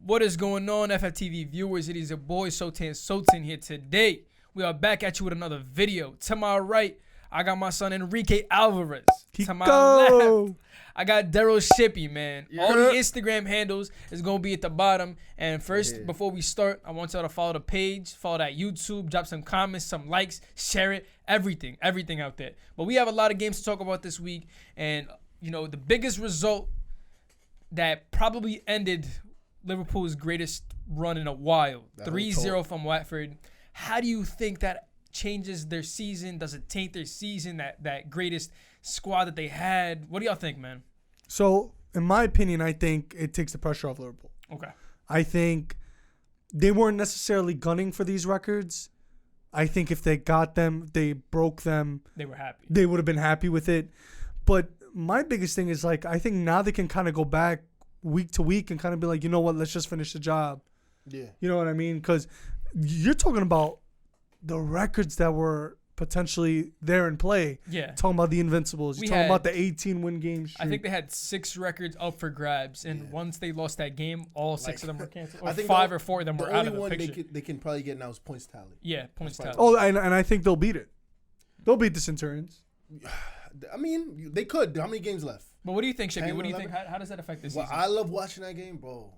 What is going on, FFTV viewers? It is your boy Sultan here today. We are back at you with another video. To my right, I got my son Enrique Alvarez. To my left, I got Daryl Shippey, man. Yeah. All the Instagram handles is going to be at the bottom. And first, before we start, I want y'all to follow the page, follow that YouTube, drop some comments, some likes, share it, everything out there. But we have a lot of games to talk about this week. And, you know, the biggest result that probably ended Liverpool's greatest run in a while, 3-0 from Watford. How do you think that changes their season? Does it taint their season, that greatest squad that they had? What do y'all think, man? So, in my opinion, I think it takes the pressure off Liverpool. Okay. I think they weren't necessarily gunning for these records. I think if they got them, they broke them. They were happy. They would have been happy with it. But my biggest thing is, like, I think now they can kind of go back week to week and kind of be like, you know what, let's just finish the job. Yeah. You know what I mean? Because you're talking about the records that were potentially there in play. Yeah. Talking about the Invincibles. You're talking about the 18-win game streak. I think they had 6 records up for grabs, and once they lost that game, all 6 of them were canceled. Or I think 5 or 4 of them were out of the picture. The only one they can probably get now is points tally. Yeah, points tally. Oh, and I think they'll beat it. They'll beat the Centurions. I mean, they could. How many games left? But what do you think, Shippy? What do you think? How does that affect this season? I love watching that game, bro.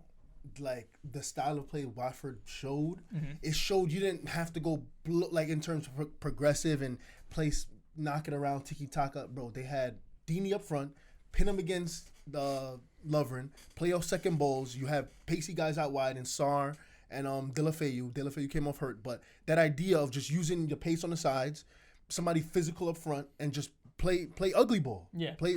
Like, the style of play Watford showed, it showed you didn't have to go, like, in terms of progressive and place, knocking around, tiki-taka. Bro, they had Deeney up front, pin him against Lovren, play off second balls. You have pacey guys out wide and Sarr and Delafeu. Delafeu came off hurt. But that idea of just using the pace on the sides, somebody physical up front, and just play ugly ball. Yeah. Play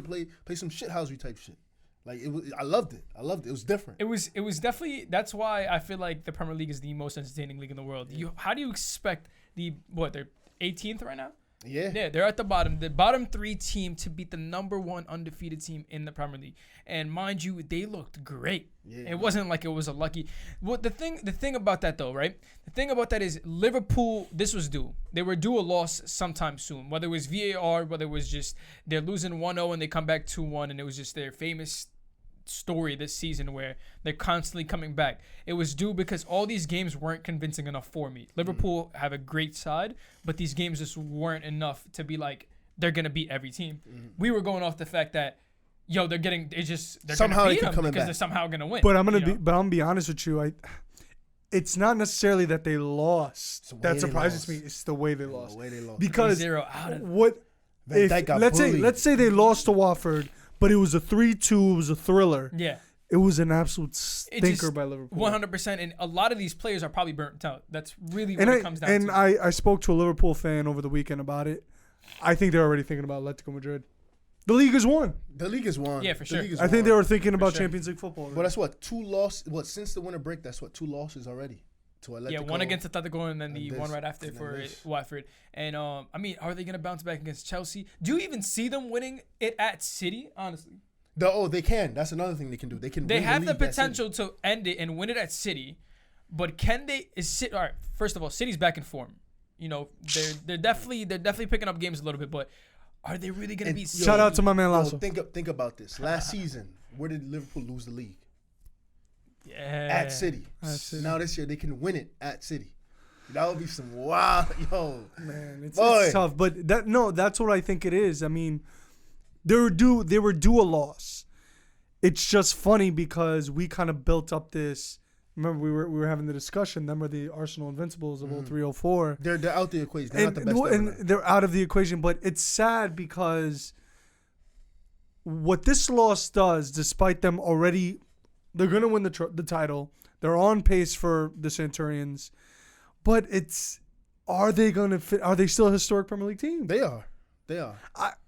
some shithousery type shit. Like, I loved it. It was different. It was definitely. That's why I feel like the Premier League is the most entertaining league in the world. How do you expect they're 18th right now? Yeah, they're at the bottom 3 team to beat the number 1 undefeated team in the Premier League. And mind you, they looked great. Yeah, it wasn't like it was a lucky. Well, the thing about that though, right? The thing about that is Liverpool. This was due. They were due a loss sometime soon. Whether it was VAR, whether it was just they're losing 1-0 and they come back 2-1, and it was just their famous story this season where they're constantly coming back. It was due because all these games weren't convincing enough for me. Liverpool have a great side, but these games just weren't enough to be like they're gonna beat every team. We were going off the fact that they're somehow gonna beat them because they're somehow gonna win. But I'm gonna be honest with you. It's not necessarily that they lost that surprises me. It's the way they lost. Because 0 out of what if, let's say they lost to Watford, but it was a 3-2. It was a thriller. Yeah. It was an absolute stinker by Liverpool. 100%. And a lot of these players are probably burnt out. That's really what it comes down to. And I spoke to a Liverpool fan over the weekend about it. I think they're already thinking about Atletico Madrid. The league is won. Yeah, for sure. I think they were thinking about Champions League football. Well, that's what, 2 losses. Since the winter break, that's 2 losses already. Yeah, 1 against Atletico and then the one right after for Watford. And, I mean, are they going to bounce back against Chelsea? Do you even see them winning it at City, honestly? They can. That's another thing they can do. They have the potential to end it and win it at City, but can they? All right, first of all, City's back in form. You know, they're definitely picking up games a little bit, but are they really going to be? Shout out to my man Lasso. Think about this. Last season, where did Liverpool lose the league? Yeah. At City. Now this year they can win it at City. That would be some wild, man. It's tough, but that's what I think it is. I mean, they were due a loss. It's just funny because we kind of built up this. Remember, we were having the discussion. Remember the Arsenal Invincibles of 03-04. They're out the equation. They're not the best. And they're out of the equation. But it's sad because what this loss does, despite them already. They're going to win the title. They're on pace for the Centurions. But are they going to fit? Are they still a historic Premier League team? They are.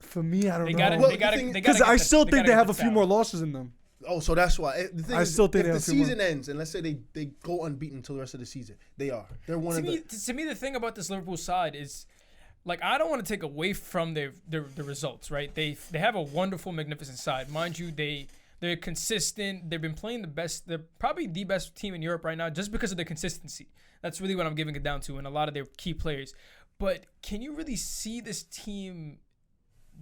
For me, I don't know. Because I still think they have a few more losses in them. Oh, so that's why. The thing I still think if the season ends, and let's say they go unbeaten until the rest of the season, they're one of the. To me, the thing about this Liverpool side is, like, I don't want to take away from the results, right? They have a wonderful, magnificent side. Mind you, they're consistent. They've been playing the best. They're probably the best team in Europe right now just because of their consistency. That's really what I'm giving it down to, and a lot of their key players. But can you really see this team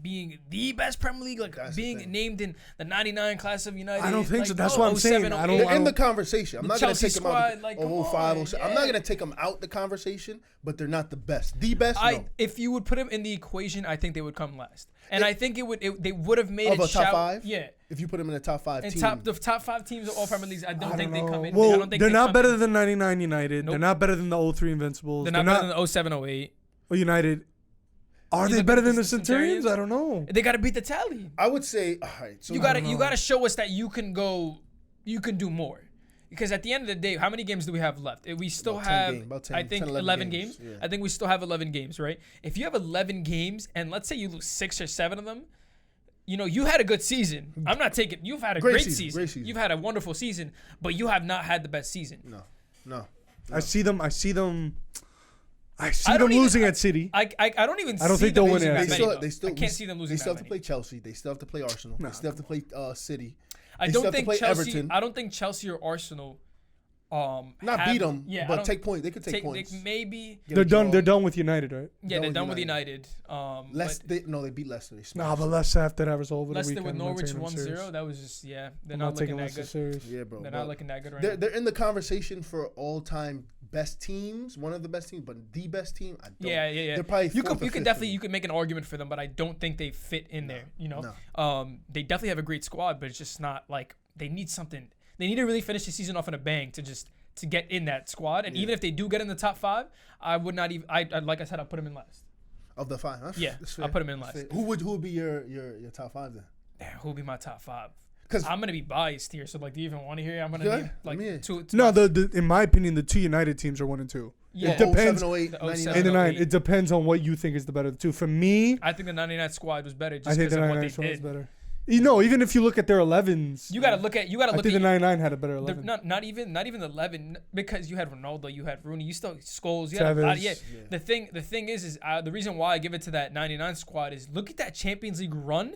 being the best Premier League, like being named in the '99 class of United. I don't think like, so. That's what I'm saying. They're in the conversation. I'm not going to take them out. Like, 05, 06. I'm not going to take them out the conversation, but they're not the best. The best. No. If you would put them in the equation, I think they would come last. And I think they would have made it a top 5. Yeah. If you put them in the top 5 teams. The top 5 teams of all Premier Leagues, I don't think they come in. Well, I don't think they're not better than 99 United. Nope. They're not better than the 03 Invincibles. They're not better than the 07, 08. United. Are they better than the Centurions? I don't know. They got to beat the tally. I would say, all right. So you got to show us that you can do more. Because at the end of the day, how many games do we have left? We still have, I think, 11 games. Yeah. I think we still have 11 games, right? If you have 11 games, and let's say you lose 6 or 7 of them, you had a good season. I'm not taking. You've had a great season. You've had a wonderful season, but you have not had the best season. No. I see them losing at City. I don't even. I don't think they'll win it. I can't see them losing. They still have to play Chelsea. They still have to play Arsenal. They still have to play City. I don't think Chelsea. Everton. I don't think Chelsea or Arsenal. Beat them, but take points. They could take points. Maybe they're done. They're done with United, right? Yeah, they're done with United. They beat Leicester. But Leicester after that result over Leicester the weekend. Leicester with Norwich 1-0. That was just they're not looking that good. Serious. Yeah, bro. They're not looking that good right now. They're in the conversation for all-time best teams, one of the best teams, but the best team, I don't. Yeah. They're probably you could make an argument for them, but I don't think they fit in there. They definitely have a great squad, but it's just not like they need something. They need to really finish the season off on a bang to get in that squad. And even if they do get in the top 5, I would not even. Like I said, I'll put them in last. Of the 5, huh? Yeah, I'll put them in last. Who would be your top 5 then? Yeah, who would be my top 5? Because I'm gonna be biased here. So do you even want to hear? I'm gonna need like two. No, in my opinion, the 2 United teams are 1 and 2. Yeah, it depends. 07, 08, 99. It depends on what you think is the better of the 2. For me, I think the 99 squad was better. I think the 99 squad was better. Even if you look at their 11s, you gotta look at. I think the 99 had a better 11. Not even the 11, because you had Ronaldo, you had Rooney, you still had Scholes, you had a lot. Yeah. The thing is the reason why I give it to that 99 squad is look at that Champions League run.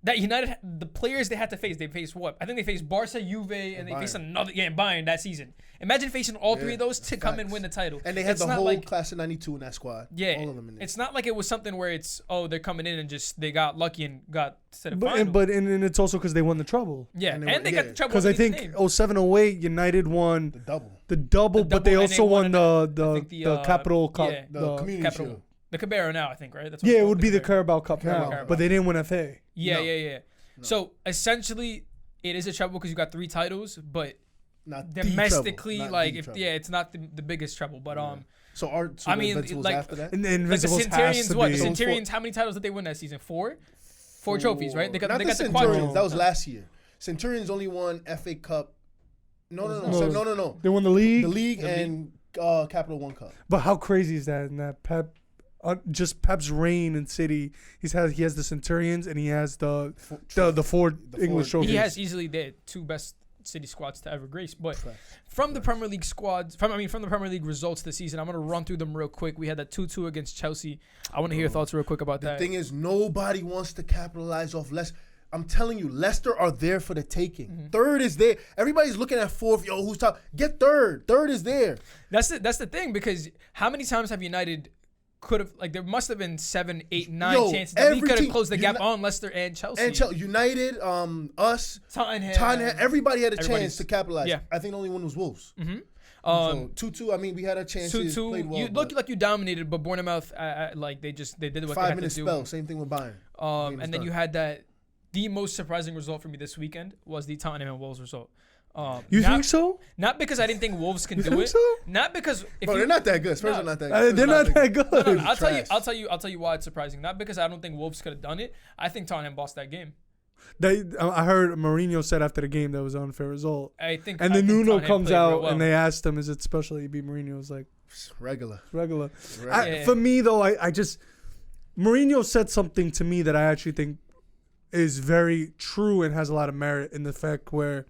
That United, the players they had to face, they faced what? I think they faced Barca, Juve, and they faced another Bayern that season. Imagine facing all 3 of those to come and win the title. And they had the whole class of 92 in that squad. Yeah, all of them in there. It's not like it was something where it's they're coming in and just they got lucky and got to the final. But it's also because they won the treble. Yeah, and they got the treble. Because I think 07, 08 United won the double, but they also won the Capital Cup, the Community Shield. The Carabao now, I think, right? That's it would be the Carabao Cup now, but they didn't win FA. Yeah. No. So essentially, it is a treble because you got 3 titles, but not domestically, treble. it's not the biggest treble. But So I mean, Invincibles like after that? And the Invincibles like the Centurions, has to be. The Centurions, how many titles did they win that season? 4 trophies, right? They got the Centurions. quadruple. That was last year. Centurions only won FA Cup. No. They won the league. And Capital One Cup. But how crazy is that? And that just Pep's reign in City. He has the Centurions and he has the 4 English trophies. He has easily the 2 best City squads to ever grace. But from the Premier League squads, from the Premier League results this season, I'm gonna run through them real quick. We had that 2-2 against Chelsea. I want to hear your thoughts real quick about that. The thing is, nobody wants to capitalize off Leicester. I'm telling you, Leicester are there for the taking. Mm-hmm. 3rd is there. Everybody's looking at 4th. Yo, who's top? Get 3rd. 3rd is there. That's the thing, because how many times have United could have, like, there must have been 7, 8, 9 chances that we could have closed the gap on Leicester and Chelsea. United, us, Tottenham, everybody had a chance to capitalize. Yeah. I think the only one was Wolves. Mm-hmm. So 2-2. I mean, we had our chances. 2-2. Played well, you looked like you dominated, but Bournemouth, like they did what they had to do. 5-minute spell. Same thing with Bayern. And then you had that. The most surprising result for me this weekend was the Tottenham and Wolves result. You think so? Not because I didn't think Wolves can do it. So? Not because they're not that good. Spurs are not that good. They're not that good. No. I'll tell you why it's surprising. Not because I don't think Wolves could have done it. I think Tottenham lost that game. I heard Mourinho said after the game that was an unfair result. And then Nuno comes out and they asked him, "Is it special that you beat Mourinho?" Was like, regular. For me though, I just Mourinho said something to me that I actually think is very true and has a lot of merit in the fact where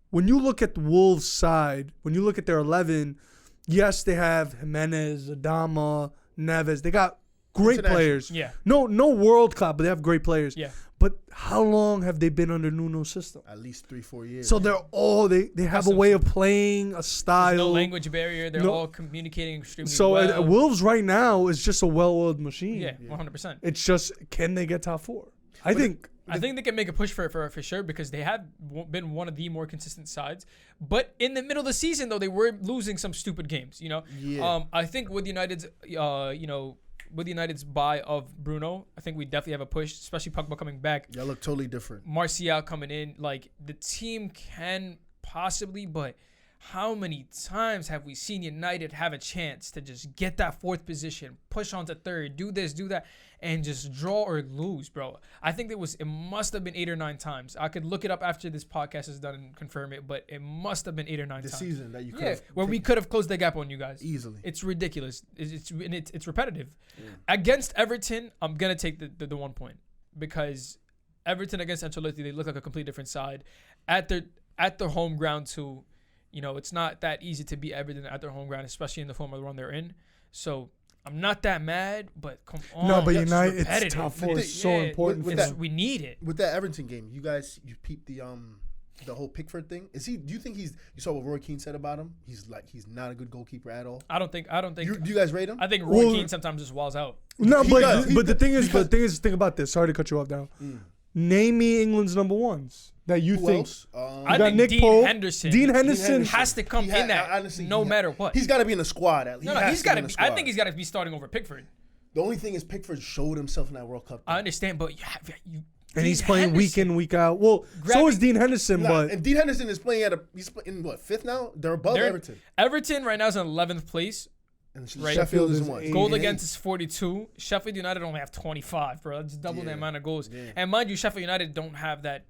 when you look at the Wolves side, when you look at their 11, yes, they have Jimenez, Adama, Neves. They got great players. Yeah. No world class, but they have great players. Yeah. But how long have they been under Nuno's system? At least 3-4 years. So they're all they have a way of playing, a style. There's no language barrier. They're all communicating extremely so well. So Wolves right now is just a well-oiled machine. Yeah, 100%. It's just, can they get top 4? I think they can make a push for it for sure because they have been one of the more consistent sides. But in the middle of the season, though, they were losing some stupid games. I think with United's, with United's buy of Bruno, I think we definitely have a push, especially Pogba coming back. Y'all look totally different. Martial coming in, like the team can possibly, but how many times have we seen United have a chance to just get that 4th position, push on to 3rd, do this, do that, and just draw or lose, bro? I think it must have been 8 or 9 times. I could look it up after this podcast is done and confirm it, but it must have been 8 or 9 times. The season that you could have. Where we could have closed the gap on you guys. Easily. It's ridiculous. It's repetitive. Yeah. Against Everton, I'm going to take the 1 point because Everton against Ancelotti, they look like a completely different side. At their home ground too. It's not that easy to beat Everton at their home ground, especially in the form of the run they're in. So I'm not that mad, but come on. No, but United, it's top 4 is so important. We need it. With that Everton game, you peeped the whole Pickford thing. Do you think you saw what Roy Keane said about him? He's not a good goalkeeper at all. I don't think. Do you guys rate him? I think Roy Keane sometimes just walls out. No, but the thing is, think about this. Sorry to cut you off now. Name me England's number 1s. That you Who think? Else? I think Nick Dean Pope, Henderson. Dean Henderson has to come in that honestly, no matter what. He's got to be in the squad at least. He's got to be. I think he's got to be starting over Pickford. The only thing is Pickford showed himself in that World Cup. I understand, but and he's playing week in, week out. Well, so is Dean Henderson, and Dean Henderson is playing he's in what, 5th now? They're above Everton. Everton right now is in 11th place. And Sheffield is 1. Goal against is 42. Sheffield United only have 25, bro. That's double the amount of goals. Yeah. And mind you, Sheffield United don't have that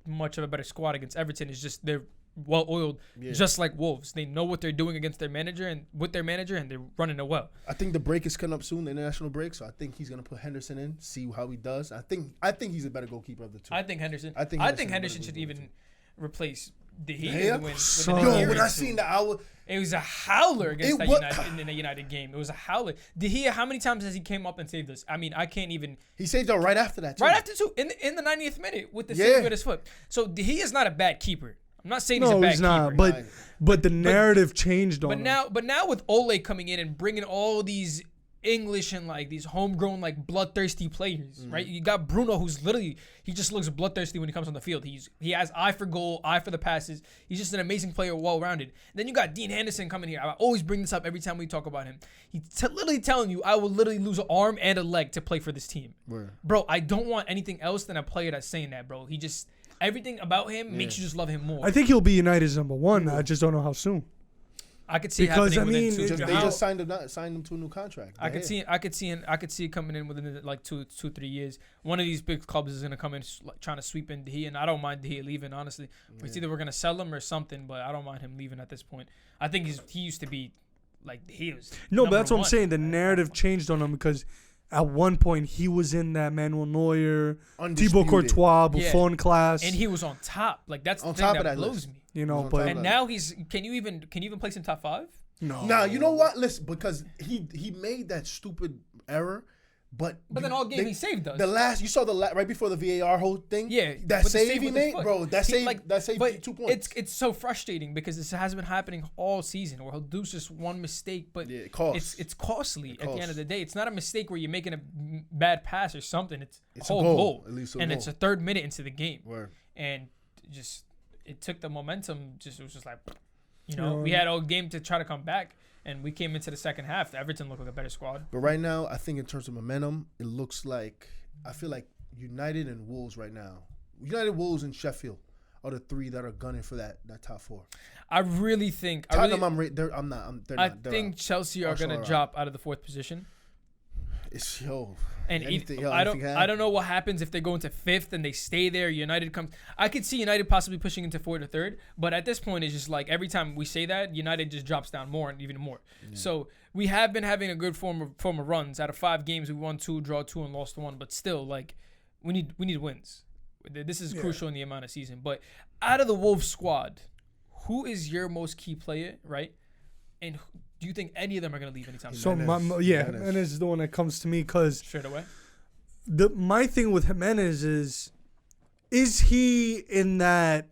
much of a better squad against Everton. It's just they're well-oiled, just like Wolves. They know what they're doing against their manager and they're running it well. I think the break is coming up soon, the international break, so I think he's gonna put Henderson in, see how he does. I think he's a better goalkeeper of the two. I think Henderson should even replace De Gea. When I seen that, it was a howler against in the United game. It was a howler. De Gea, how many times has he came up and saved us? I mean, I can't even. He saved out right after that. Right after too, in the 90th minute with the save with his foot. So De Gea is not a bad keeper. I'm not saying he's a bad keeper. Not. But the narrative changed on him. But now with Ole coming in and bringing all these English and like these homegrown like bloodthirsty players, right? You got Bruno, who's literally he just looks bloodthirsty when he comes on the field. He has eye for goal, eye for the passes. He's just an amazing player, well rounded. Then you got Dean Henderson coming here. I always bring this up every time we talk about him. He's literally telling you, I will literally lose an arm and a leg to play for this team, bro. I don't want anything else than a player that's saying that, bro. He just everything about him makes you just love him more. I think he'll be United's number 1. I just don't know how soon. I could see because they just signed him to a new contract. I could see it coming in within like 2-3 years. One of these big clubs is gonna come in trying to sweep in De Gea, and I don't mind De Gea leaving. Honestly, it's either we're gonna sell him or something, but I don't mind him leaving at this point. I think he used to be like he was. No, but that's what I'm saying. The narrative changed on him because at one point he was in that Manuel Neuer, Thibaut Courtois, Buffon class, and he was on top. Like that's the thing that blows me. But now can you even place him top 5? No. Nah, you know what? Listen, because he made that stupid error, but then all game he saved us. You saw right before the VAR whole thing. Yeah, that save he made, bro. That saved 2 points. It's so frustrating because this has been happening all season where he'll do just one mistake, but it costs. It's costly at the end of the day. It's not a mistake where you're making a bad pass or something. It's a whole goal. At least it's a 3rd minute into the game. Word. And just it took the momentum. It was just like, we had all game to try to come back, and we came into the second half. Everton looked like a better squad. But right now, I think in terms of momentum, it looks like I feel like United and Wolves right now. United, Wolves, and Sheffield are the 3 that are gunning for that top 4. I really think Tottenham. I think Chelsea are gonna drop out of the 4th position. It's I don't know what happens if they go into 5th and they stay there. United comes. I could see United possibly pushing into 4th or 3rd, but at this point, it's just like every time we say that, United just drops down more and even more. Yeah. So we have been having a good form of runs. Out of 5 games, we won 2, draw 2, and lost 1. But still, like we need wins. This is crucial in the amount of season. But out of the Wolves squad, who is your most key player, right? And do you think any of them are going to leave anytime soon? So Jimenez is the one that comes to me because straight away. My thing with Jimenez is is he in that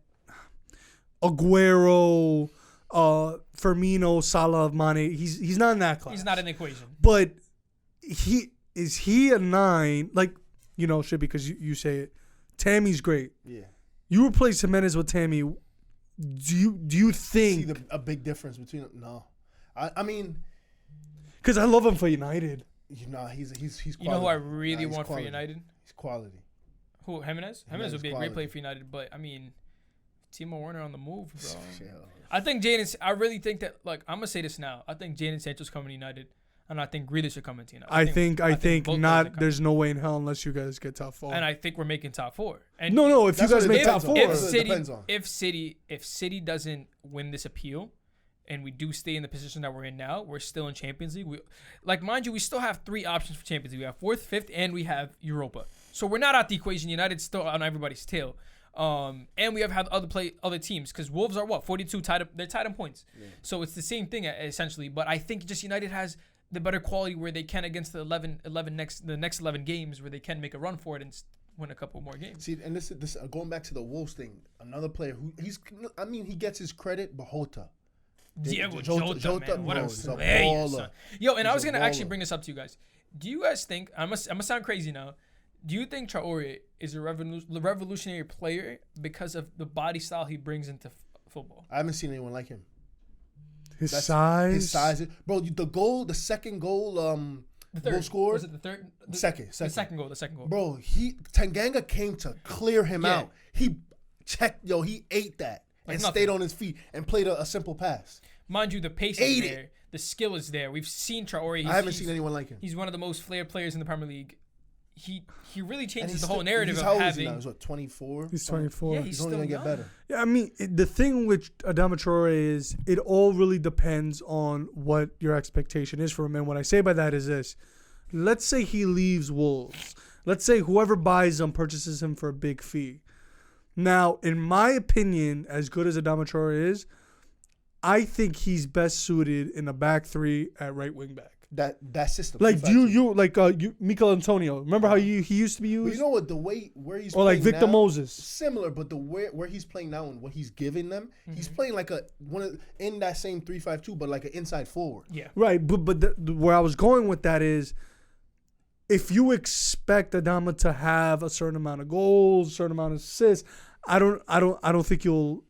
Aguero, Firmino, Salah, Mane? He's not in that class. He's not in the equation. But is he a 9? Like, shit, because you say it. Tammy's great. Yeah. You replace Jimenez with Tammy. Do you think see a big difference between them? No, I mean, because I love him for United. He's quality. You know who I really want for United? He's quality. Who, Jimenez? Jimenez would be a great player for United, but I mean, Timo Werner on the move, bro. Yeah. I really think that, like, I'm gonna say this now. I think Jadon Sancho's coming to United, and I think Grealish should come into United. I think not. There's no way in hell unless you guys get top 4. And I think we're making top 4. And no, if you guys make top 4, if City doesn't win this appeal, and we do stay in the position that we're in now, we're still in Champions League. Mind you, we still have 3 options for Champions League. We have 4th, 5th, and we have Europa. So we're not out the equation. United's still on everybody's tail. And we have had other teams, because Wolves are 42 tied up. They're tied in points. Yeah. So it's the same thing essentially. But I think just United has the better quality where they can, against the next 11 games, where they can make a run for it and win a couple more games. See, and this going back to the Wolves thing, another player who he gets his credit, but Jota. Jota, man, what a player, son. Yo, and I was gonna actually bring this up to you guys. Do you guys think I'm gonna sound crazy now? Do you think Traore is a revolutionary player because of the body style he brings into football? I haven't seen anyone like him. His size, bro. The second goal, the third. Goal scored. Was it the third? The second goal. Bro, Tanganga came to clear him out. He checked, he ate that and stayed on his feet and played a simple pass. Mind you, the pace is there. The skill is there. We've seen Traore. I haven't seen anyone like him. He's one of the most flared players in the Premier League. He really changes the whole narrative of having. How old is he now? He's what, 24? He's 24. Yeah, he's only still gonna get better. Yeah, I mean, the thing with Adama Traore is it all really depends on what your expectation is for him. And what I say by that is this: let's say he leaves Wolves. Let's say whoever buys him purchases him for a big fee. Now, in my opinion, as good as Adama Traore is, I think he's best suited in a back 3 at right wing back. That system. Like Mikel Antonio. Remember how he used to be used? But you know what, the way where he's or like Victor now, Moses. Similar, but the where he's playing now and what he's giving them, he's playing like in that same 3-5-2, but like an inside forward. Yeah. Right, but where I was going with that is, if you expect Adama to have a certain amount of goals, a certain amount of assists, I don't think you'll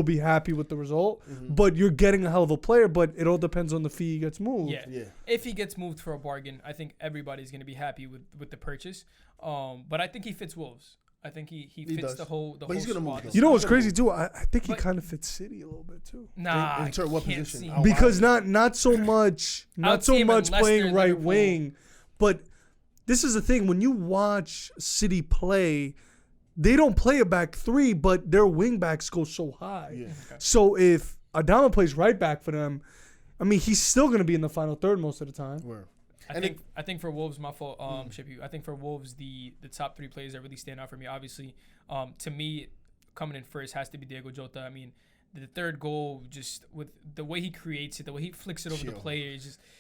be happy with the result, but you're getting a hell of a player. But it all depends on the fee he gets moved. Yeah. If he gets moved for a bargain, I think everybody's going to be happy with the purchase. But I think he fits Wolves. I think he fits does. the whole he's gonna move. You know what's crazy too? I think he kind of fits City a little bit too. Nah, in what position? Because not so much playing right wing, but this is the thing. When you watch City play, they don't play a back 3, but their wing backs go so high. Yeah. Okay. So if Adama plays right back for them, I mean, he's still going to be in the final third most of the time. I think for Wolves, my fault, I think for Wolves, the top 3 players that really stand out for me, obviously, to me, coming in first has to be Diego Jota. I mean, the third goal, just with the way he creates it, the way he flicks it over the player,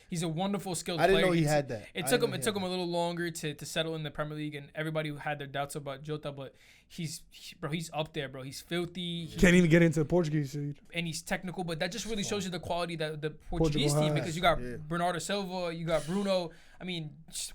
he's a wonderful skilled player. I didn't know he had that. It took him a little longer to settle in the Premier League, and everybody had their doubts about Jota, but he's up there, bro. He's filthy. Can't even get into the Portuguese league. And he's technical, but that just really shows you the quality that the Portuguese team, because you got Bernardo Silva, you got Bruno. I mean,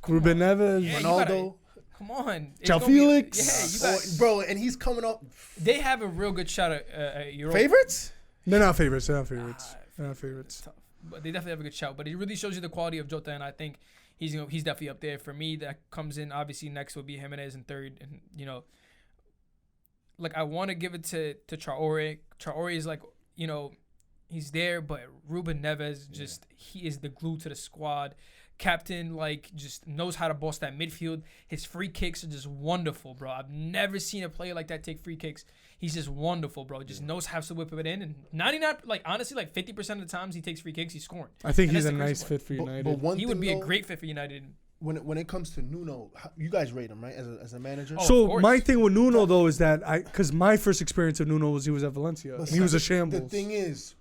Ruben Neves, Ronaldo. Come on. João Felix. You got, bro, and he's coming up. They have a real good shot at Europa. Favorites? They're not favorites. They're not favorites. Tough. But they definitely have a good shout. But it really shows you the quality of Jota, and I think he's definitely up there. For me, that comes in, obviously, next would be Jimenez, and third. And, I want to give it to Traore. Traore is he's there, but Ruben Neves, he is the glue to the squad. Captain, just knows how to boss that midfield. His free kicks are just wonderful, bro. I've never seen a player like that take free kicks. He's just wonderful, bro. Just knows how to whip it in. And 99, honestly, 50% of the times he takes free kicks, he's scoring. I think he's a nice fit for United. But he would be a great fit for United. When it comes to Nuno, you guys rate him, right, as a manager? So my thing with Nuno, though, is that because my first experience of Nuno was he was at Valencia. He was a shambles. The thing is,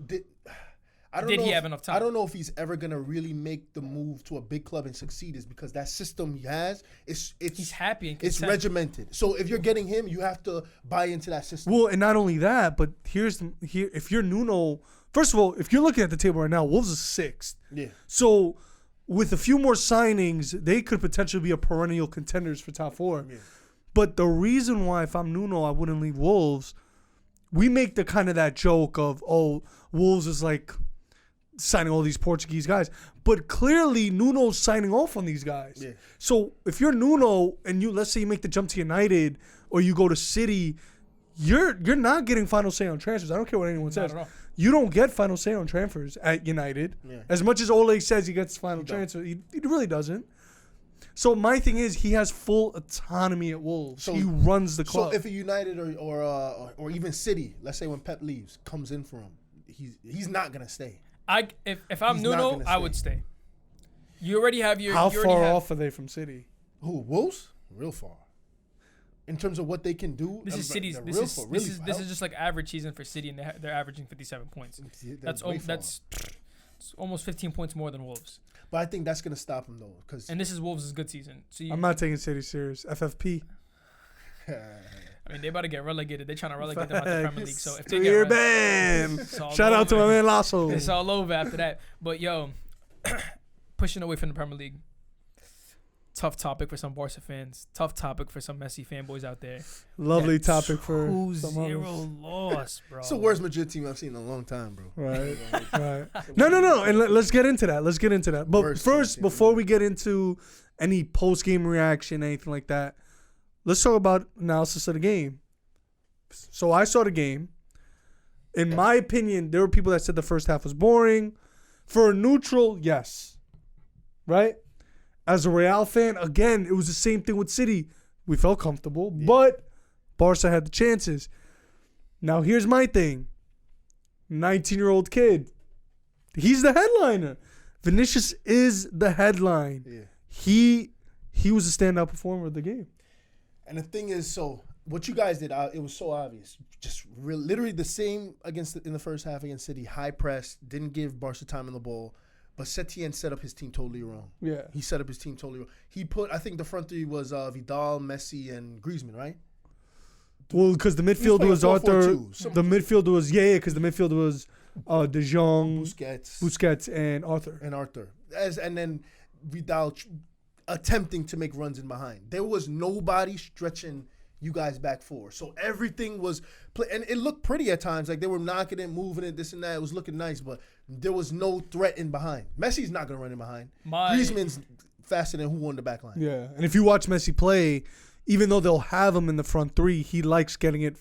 Did he have enough time? I don't know if he's ever gonna really make the move to a big club and succeed. Is because that system he has, he's happy and it's regimented. So if you're getting him, you have to buy into that system. Well, and not only that, but if you're Nuno, first of all, if you're looking at the table right now, Wolves is 6th. Yeah. So with a few more signings, they could potentially be a perennial contenders for top 4. Yeah. But the reason why, if I'm Nuno, I wouldn't leave Wolves. We make the kind of that joke of, Wolves is like signing all these Portuguese guys. But clearly, Nuno's signing off on these guys. Yeah. So if you're Nuno and let's say you make the jump to United or you go to City, you're not getting final say on transfers. I don't care what anyone says. You don't get final say on transfers at United. Yeah. As much as Ole says he gets final transfer, he really doesn't. So my thing is, he has full autonomy at Wolves. So he runs the club. So if a United or even City, let's say when Pep leaves, comes in for him, he's not gonna stay. If I'm Nuno, I would stay. You already have your. How far off are they from City? Who, Wolves? Real far. In terms of what they can do, this is City's. This is just like average season for City, and they're averaging 57 points. That's almost 15 points more than Wolves. But I think that's gonna stop him though, and this is Wolves' good season. So I'm not taking City serious. FFP. I mean, they about to get relegated. They're trying to relegate them out the Premier League. So if they get ban, shout out to my man Lasso. It's all over after that. But pushing away from the Premier League. Tough topic for some Barca fans. Tough topic for some Messi fanboys out there. Lovely topic for 2-0 loss, bro. It's the worst Madrid team I've seen in a long time, bro. Right. No. And let's get into that. But worst first, before we get into any post-game reaction, anything like that, let's talk about analysis of the game. So I saw the game. In my opinion, there were people that said the first half was boring. For a neutral, yes. Right? As a Real fan, again, it was the same thing with City. We felt comfortable, but Barca had the chances. Now, here's my thing. 19-year-old kid. He's the headliner. Vinicius is the headline. Yeah. He was a standout performer of the game. And the thing is, so what you guys did, it was so obvious. Just literally the same in the first half against City. High press, didn't give Barca time on the ball. But Setien set up his team totally wrong. Yeah. He set up his team totally wrong. He put, I think the front three was Vidal, Messi, and Griezmann, right? Well, because the midfield was Arthur. The midfield was, because the midfield was De Jong, Busquets, and Arthur. And then Vidal attempting to make runs in behind. There was nobody stretching you guys back forward. So everything was and it looked pretty at times. Like they were knocking it, moving it, this and that. It was looking nice, but there was no threat in behind. Messi's not going to run in behind. Griezmann's faster than who won the back line. Yeah, and if you watch Messi play, even though they'll have him in the front three, he likes getting it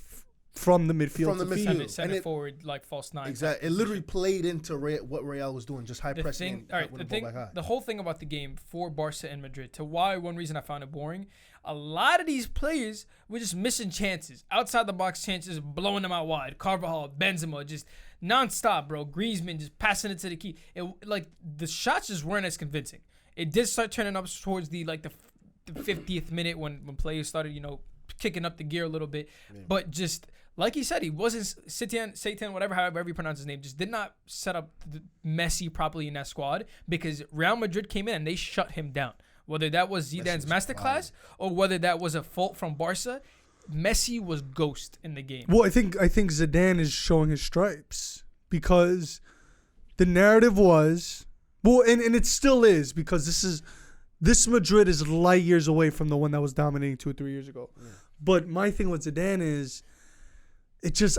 from the midfield. Send it forward like false nine. Exactly. It literally played into what Real was doing, just high pressing. The whole thing about the game for Barca and Madrid, one reason I found it boring, a lot of these players were just missing chances. Outside the box chances, blowing them out wide. Carvajal, Benzema, just nonstop, bro. Griezmann just passing it to the key. The shots just weren't as convincing. It did start turning up towards the 50th minute when players started, kicking up the gear a little bit. Yeah. But just like he said, he wasn't Satan, whatever, however you pronounce his name, just did not set up Messi properly in that squad because Real Madrid came in and they shut him down. Whether that was Zidane's masterclass or whether that was a fault from Barca, Messi was ghost in the game. Well, I think Zidane is showing his stripes because the narrative was, and it still is, because this Madrid is light years away from the one that was dominating 2 or 3 years ago. Yeah. But my thing with Zidane is,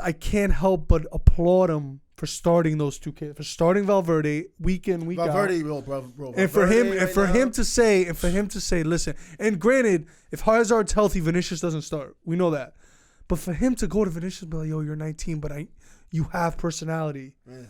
I can't help but applaud him for starting those two kids, for starting Valverde week in, week out. And for him to say, listen, and granted, if Hazard's healthy, Vinicius doesn't start. We know that. But for him to go to Vinicius and be like, yo, you're 19, but you have personality. Yeah.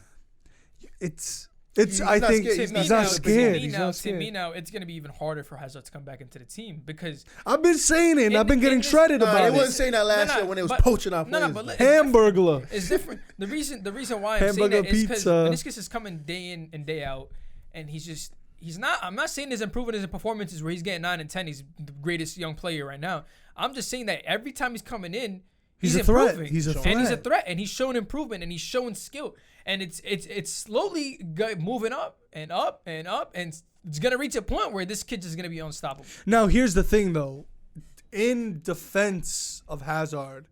I think he's not scared. To me now, it's going to be even harder for Hazard to come back into the team because I've been saying it, and I've been getting shredded about it. They wasn't saying that last year when it was poaching our players. But Hamburglar. It's different. The reason why I'm saying that is because Vinicius is coming day in and day out, and he's not. I'm not saying he's improving his performances where he's getting 9 and 10. He's the greatest young player right now. I'm just saying that every time he's coming in, He's a threat. improving. He's a threat. And he's a threat. And he's showing improvement. And he's showing skill. And it's slowly moving up and up and up. And it's going to reach a point where this kid is going to be unstoppable. Now, here's the thing, though. In defense of Hazard,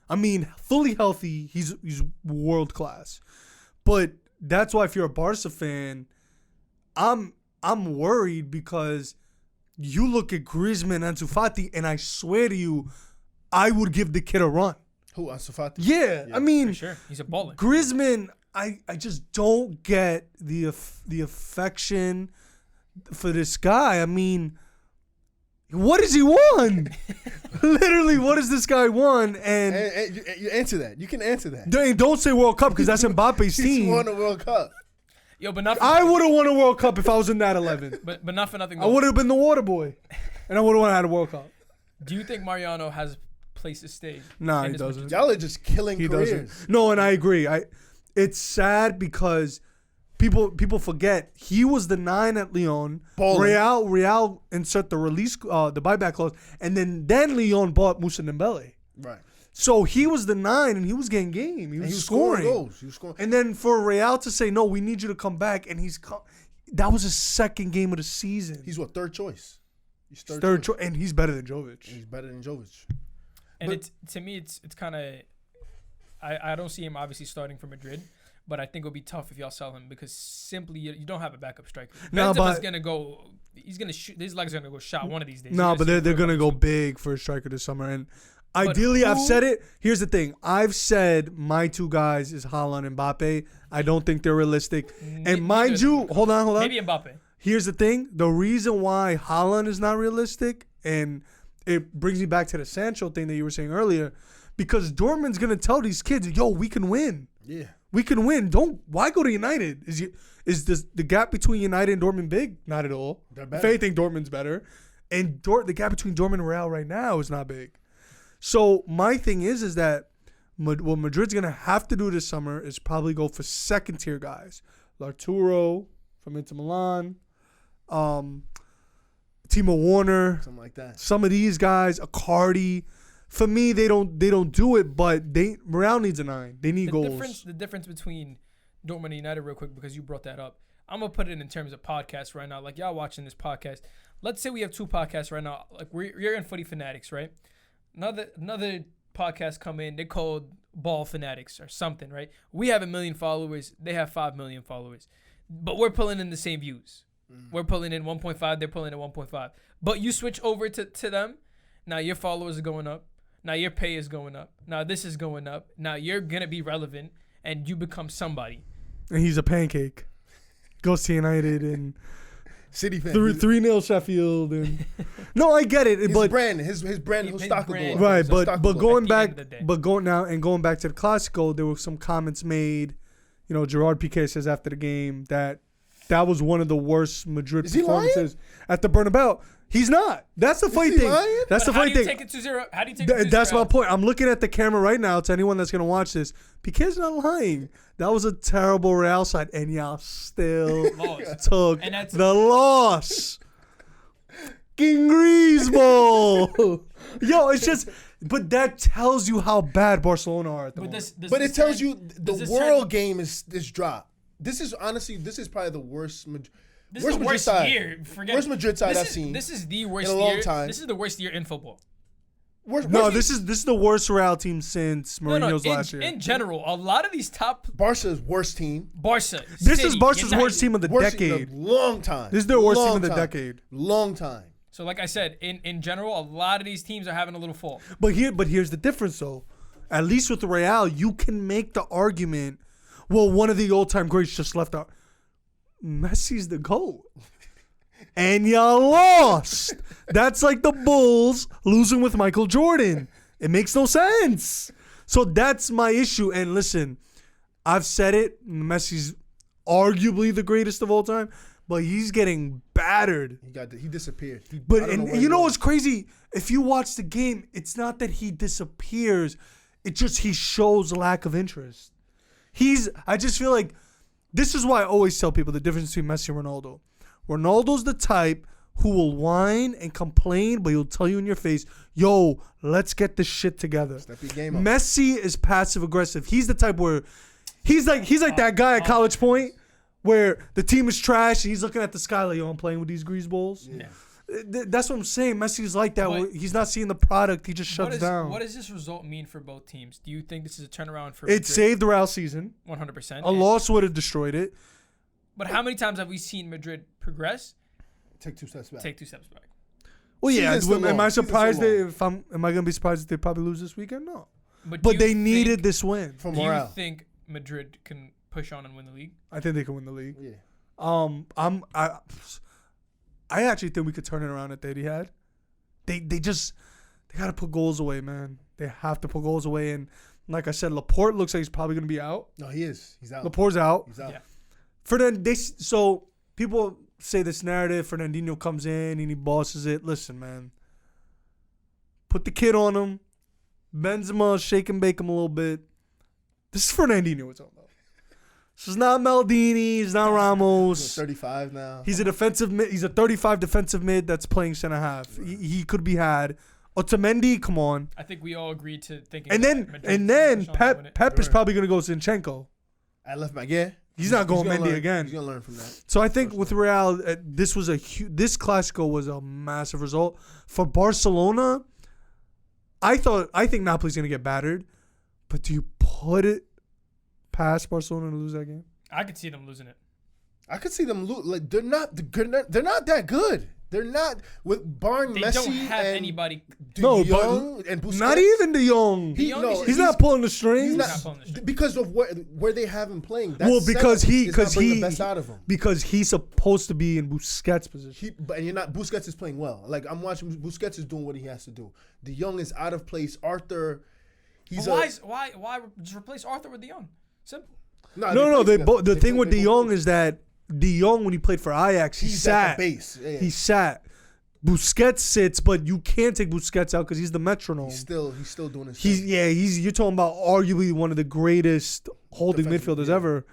I mean, fully healthy, he's world class. But that's why if you're a Barca fan, I'm worried because you look at Griezmann and Ansu Fati, and I swear to you, I would give the kid a run. Who, Ansu Fati? Yeah, I mean, for sure. He's a baller. Griezmann, I just don't get the affection for this guy. I mean, what has he won? Literally, what has this guy won? And you answer that. You can answer that. Don't say World Cup because that's Mbappe's team. He won a World Cup. Yo, but not for I would have won a World Cup if I was in that 11. But not for nothing. I would have been the water boy, and I would have had a World Cup. Do you think Mariano has a place to stay? Nah, he doesn't. Y'all are just killing careers. Doesn't. No, and I agree. It's sad because people forget he was the 9 at Lyon. Real insert the release, the buyback clause, and then Lyon bought Moussa Dembele. Right. So he was the 9, and he was getting game. He was scoring goals. He was scoring. And then for Real to say, no, we need you to come back, and that was his second game of the season. He's what, third choice? He's third choice, and he's better than Jovic. He's better than Jovic. And to me, it's kind of, I don't see him obviously starting for Madrid, but I think it'll be tough if y'all sell him because simply you don't have a backup striker. No, but he's gonna shoot. His legs are gonna go shot one of these days. No, but they're gonna go big for a striker this summer. And ideally, I've said it. Here's the thing: I've said my two guys is Haaland and Mbappe. I don't think they're realistic. And mind you, hold on. Maybe Mbappe. Here's the thing: the reason why Haaland is not realistic, and it brings me back to the Sancho thing that you were saying earlier, because Dortmund's gonna tell these kids, "Yo, we can win. Yeah, we can win. Why go to United? Is the gap between United and Dortmund big? Not at all. If anything, Dortmund's better, and the gap between Dortmund and Real right now is not big. So my thing is that what Madrid's gonna have to do this summer is probably go for second tier guys, Lautaro from Inter Milan, Timo Werner, something like that. Some of these guys, Icardi. For me, they don't do it, but Real needs a 9. They need goals. The difference between Dortmund and United, real quick, because you brought that up. I'm gonna put it in terms of podcasts right now. Like y'all watching this podcast. Let's say we have 2 podcasts right now. Like you're in Footy Fanatics, right? Another podcast come in. They called Ball Fanatics or something, right? We have 1 million followers. They have 5 million followers, but we're pulling in the same views. We're pulling in 1.5. They're pulling in 1.5. But you switch over to them. Now your followers are going up. Now your pay is going up. Now this is going up. Now you're going to be relevant and you become somebody. And he's a pancake. Goes to United and City fan. 3-0 Sheffield. And no, I get it. His but brand, his brand, his stock will go up. Right, but going back, to the Clasico, there were some comments made. You know, Gerard Piqué says after the game that was one of the worst Madrid performances at the Bernabeu. He's not. That's the funny thing. That's the funny thing. How do you take it to 0? How do you take it to 0? That's my point. I'm looking at the camera right now to anyone that's going to watch this. Piqué's not lying. That was a terrible Real side, and y'all still took the loss. King Griezmann. Yo, it's just... But that tells you how bad Barcelona are at the moment. But it tells you the world game is this drop. This is probably the worst... This is the worst year. Worst Madrid side I've seen. This is the worst in a long time. This is the worst year in football. This is the worst Real team since Mourinho's last year. In general, a lot of these top Barca's worst team. This is Barca's worst team of the decade. Long time. This is their worst team of the decade. Long time. So like I said, in general, a lot of these teams are having a little fall. But here's the difference though. At least with the Real, you can make the argument. Well, one of the all-time greats just left out. Messi's the GOAT. And y'all lost. That's like the Bulls losing with Michael Jordan. It makes no sense. So that's my issue. And listen, I've said it. Messi's arguably the greatest of all time, but he's getting battered. He disappeared. You know what's crazy? If you watch the game, it's not that he disappears. It's just he shows lack of interest. I just feel like this is why I always tell people the difference between Messi and Ronaldo. Ronaldo's the type who will whine and complain, but he'll tell you in your face, yo, let's get this shit together. Step your game up. Messi is passive aggressive. He's the type where he's like that guy at College Point where the team is trash and he's looking at the sky like, yo, I'm playing with these grease balls. Yeah. That's what I'm saying. Messi's like that. Where he's not seeing the product. He just shuts down. What does this result mean for both teams? Do you think this is a turnaround for It saved the Real season. 100%. A loss would have destroyed it. But how many times have we seen Madrid progress? Take 2 steps back. Well, yeah. Am I surprised? Am I gonna be surprised if they probably lose this weekend? No. But they needed this win for do morale. you think Madrid can push on and win the league? I think they can win the league. Yeah. I actually think we could turn it around at the Etihad. They gotta put goals away, man. They have to put goals away, and like I said, Laporte looks like he's probably gonna be out. No, he is. He's out. Laporte's out. He's out. Yeah. So people say this narrative, Fernandinho comes in and he bosses it. Listen, man. Put the kid on him. Benzema, shake and bake him a little bit. This is Fernandinho we're talking about. This is not Maldini. It's not Ramos. He's 35 now. He's a defensive mid. He's a 35 defensive mid that's playing center half. He could be had. Otamendi, come on. I think we all agreed to thinking. And then Pep is probably gonna go Zinchenko. I left my yeah. He's not going Mendy again. He's gonna learn from that. So I think with Real, this Clasico was a massive result for Barcelona. I think Napoli's gonna get battered, but do you put it past Barcelona to lose that game? I could see them losing it. I could see them lose. Like they're not that good. They're not with barring They Messi don't have and anybody. De Jong and Busquets. Not even De Jong. He's not pulling the strings. He's not pulling the strings because of where they have him playing. Because he the best out of him. Because he's supposed to be in Busquets' position. And you're not. Busquets is playing well. Like I'm watching. Busquets is doing what he has to do. De Jong is out of place. Arthur. Why just replace Arthur with De Jong? Simple. No. The thing with De Jong is that De Jong, when he played for Ajax, he sat. At the base. Yeah. He sat. Busquets sits, but you can't take Busquets out because he's the metronome. He's still doing his thing. You're talking about arguably one of the greatest holding midfielders ever.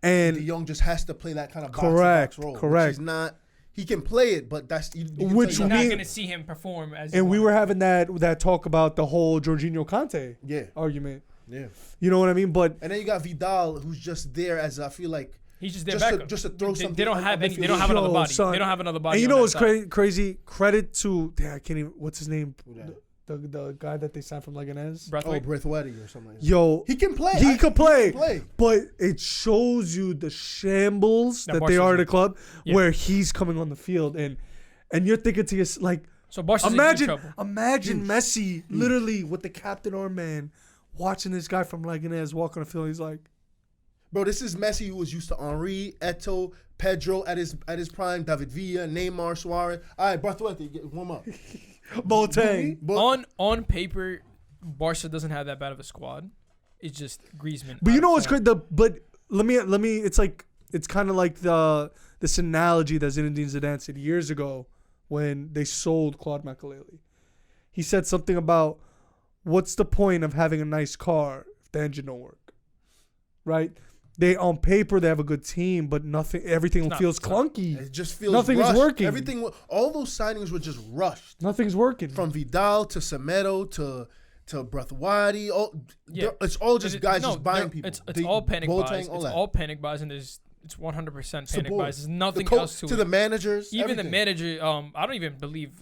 And De Jong just has to play that kind of box-to-box role. Correct. He's not. He can play it, but that's you're not going to see him perform as. And we were having that talk about the whole Jorginho Conte argument. Yeah. You know what I mean? But and then you got Vidal, who's just there as I feel like. He's just there just to throw something. They don't have another body. Son. They don't have another body. And you know what's crazy? Credit to I can't even. What's his name? The guy that they signed from Leganés. Braithwaite or something. Yo, he can play. He can play. But it shows you the shambles that they are at the club, where he's coming on the field, and you're thinking to yourself like, so Barca's imagine Messi literally with the captain armband watching this guy from Leganés walk on the field. He's like. Bro, this is Messi who was used to Henry, Eto'o, Pedro at his prime, David Villa, Neymar, Suarez. All right, Braithwaite, warm up. Boateng. On paper, Barca doesn't have that bad of a squad. It's just Griezmann. But you know what's great? But let me. It's kind of like this analogy that Zinedine Zidane said years ago when they sold Claude Makélélé. He said something about what's the point of having a nice car if the engine don't work, right? They on paper they have a good team, but everything feels clunky. It just feels nothing rushed. is working. All those signings were just rushed. Nothing's working. From Vidal to Semedo to Braithwaite. It's all just guys just buying people. It's all panic buys. It's all panic buys, and it's 100% panic buys. There's nothing else to it. To the managers, even the manager. I don't even believe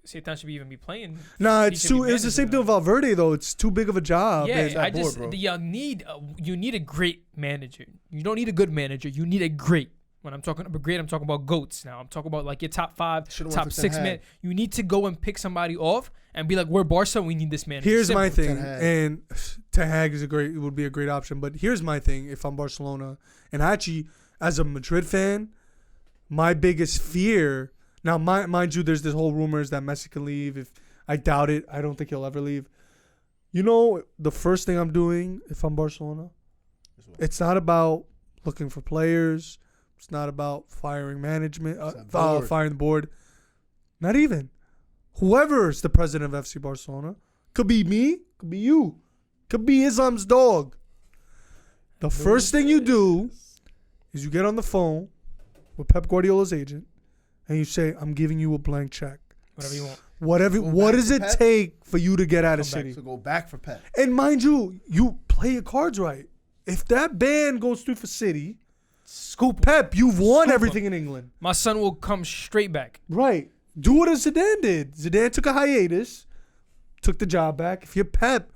Satan should even be playing. Nah, it's the same thing with Valverde though. It's too big of a job. Yeah, you need a great manager. You don't need a good manager. You need a great. When I'm talking about great, I'm talking about GOATs now. I'm talking about like your top 5, top 6 men. You need to go and pick somebody off and be like, we're Barca, we need this manager. Here's my thing, and Ten Hag would be a great option. But here's my thing: if I'm Barcelona, and actually as a Madrid fan, my biggest fear. Now, mind you, there's this whole rumors that Messi can leave. I doubt it. I don't think he'll ever leave. You know, the first thing I'm doing if I'm Barcelona, it's not about looking for players. It's not about firing management, firing the board. Not even. Whoever's the president of FC Barcelona. Could be me. Could be you. Could be Islam's dog. The first thing you do is you get on the phone with Pep Guardiola's agent. and you say, I'm giving you a blank check. Whatever you want. What does it take for you to get out of City? So go back for Pep. And mind you, you play your cards right. If that ban goes through for City, Scoop Pep, you've won Scoop everything in England. My son will come straight back. Right. Do what Zidane did. Zidane took a hiatus, took the job back. If you're Pep,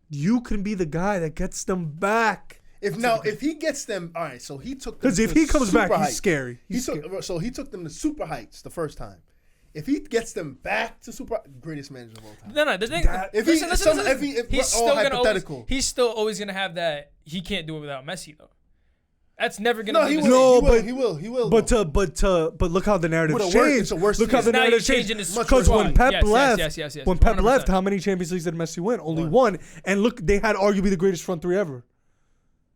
you can be the guy that gets them back. If he gets them, all right. So he took them. Because if he comes back, he's scary. He took them to super heights the first time. If he gets them back to greatest manager of all time. No. The thing, he's still always gonna have that. He can't do it without Messi though. That's never gonna. He will. But look how the narrative changed. Look how the narrative changed. Because when Pep left, how many Champions Leagues did Messi win? Only one. And look, they had arguably the greatest front three ever.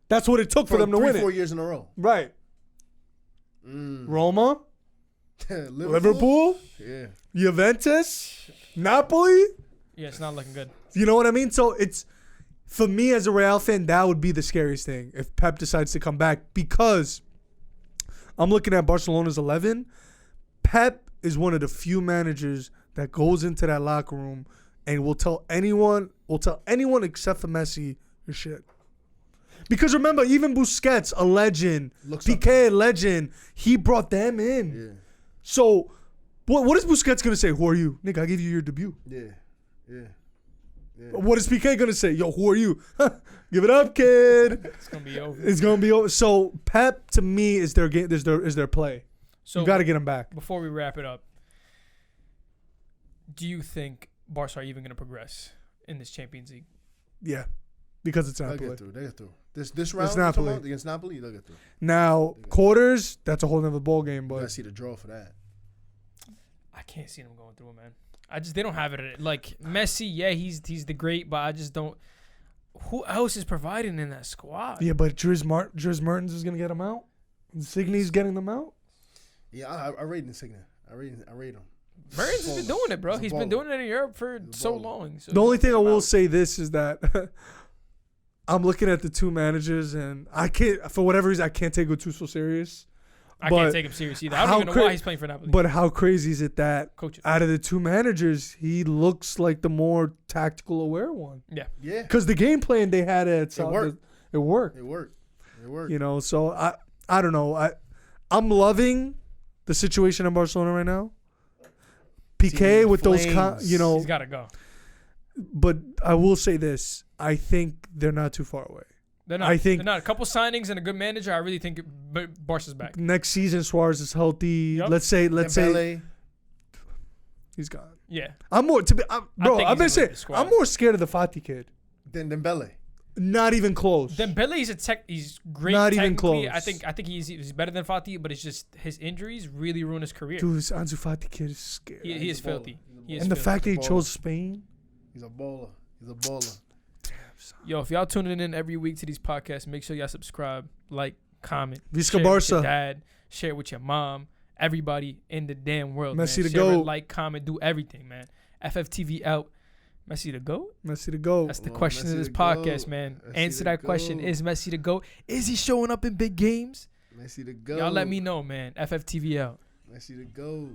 That's what it took for them to win it. 4 years in a row. Right. Roma. Liverpool. Yeah. Juventus. Napoli. Yeah, it's not looking good. You know what I mean? So it's, for me as a Real fan, that would be the scariest thing if Pep decides to come back, because I'm looking at Barcelona's 11. Pep is one of the few managers that goes into that locker room and will tell anyone except for Messi, your shit. Because remember, even Busquets, a legend, Piqué, a legend, he brought them in. Yeah. So, what is Busquets going to say? Who are you? Nick, I gave you your debut. Yeah. What is Piqué going to say? Yo, who are you? Give it up, kid. It's going to be over. It's going to be over. So, Pep, to me, is their game. Is their play. So you got to get him back. Before we wrap it up, do you think Barca are even going to progress in this Champions League? Yeah, because it's Napoli. They get through. This round against Napoli, they'll get through. Now, quarters, that's a whole nother ball game. But you got to see the draw for that. I can't see them going through, man. They don't have it. Like Messi, yeah, he's the great, but I just don't. Who else is providing in that squad? Yeah, but Dries Mertens is gonna get them out. Insigne's getting them out. Yeah, I rate Insigne. I rate him. Mertens has been doing it, bro. He's been doing it in Europe for so long. So the only thing I will say this is that I'm looking at the two managers, and I can't, for whatever reason, I can't take Gattuso serious. I can't take him serious either. I don't even know why he's playing for Napoli. But how crazy is it that out of the two managers, he looks like the more tactical aware one? Yeah. Because the game plan they had at South, it worked. You know, so I don't know. I'm loving the situation in Barcelona right now. Piqué with those, he's got to go. But I will say this: I think they're not too far away. They're not. They're not. A couple signings and a good manager. I really think Barca's back. Next season, Suarez is healthy. Yep. Let's say he's gone. Yeah. I'm more scared of the Fati kid than Dembele. Not even close. Dembele he's great. Not even close. I think he's better than Fati, but it's just his injuries really ruined his career. Dude, this Ansu Fati kid is scary. He is filthy. The fact that he chose Spain. He's a baller. Yo, if y'all tuning in every week to these podcasts, make sure y'all subscribe, like, comment, Visca share Barca. It with your dad, share it with your mom, everybody in the damn world. Messi man. to share go. It, like, comment, do everything, man. FFTV out. Messi to go? Messi to go. That's the question of this podcast, man. Answer that question. Is Messi to go? Is he showing up in big games? Messi to go. Y'all let me know, man. FFTV out. Messi to go.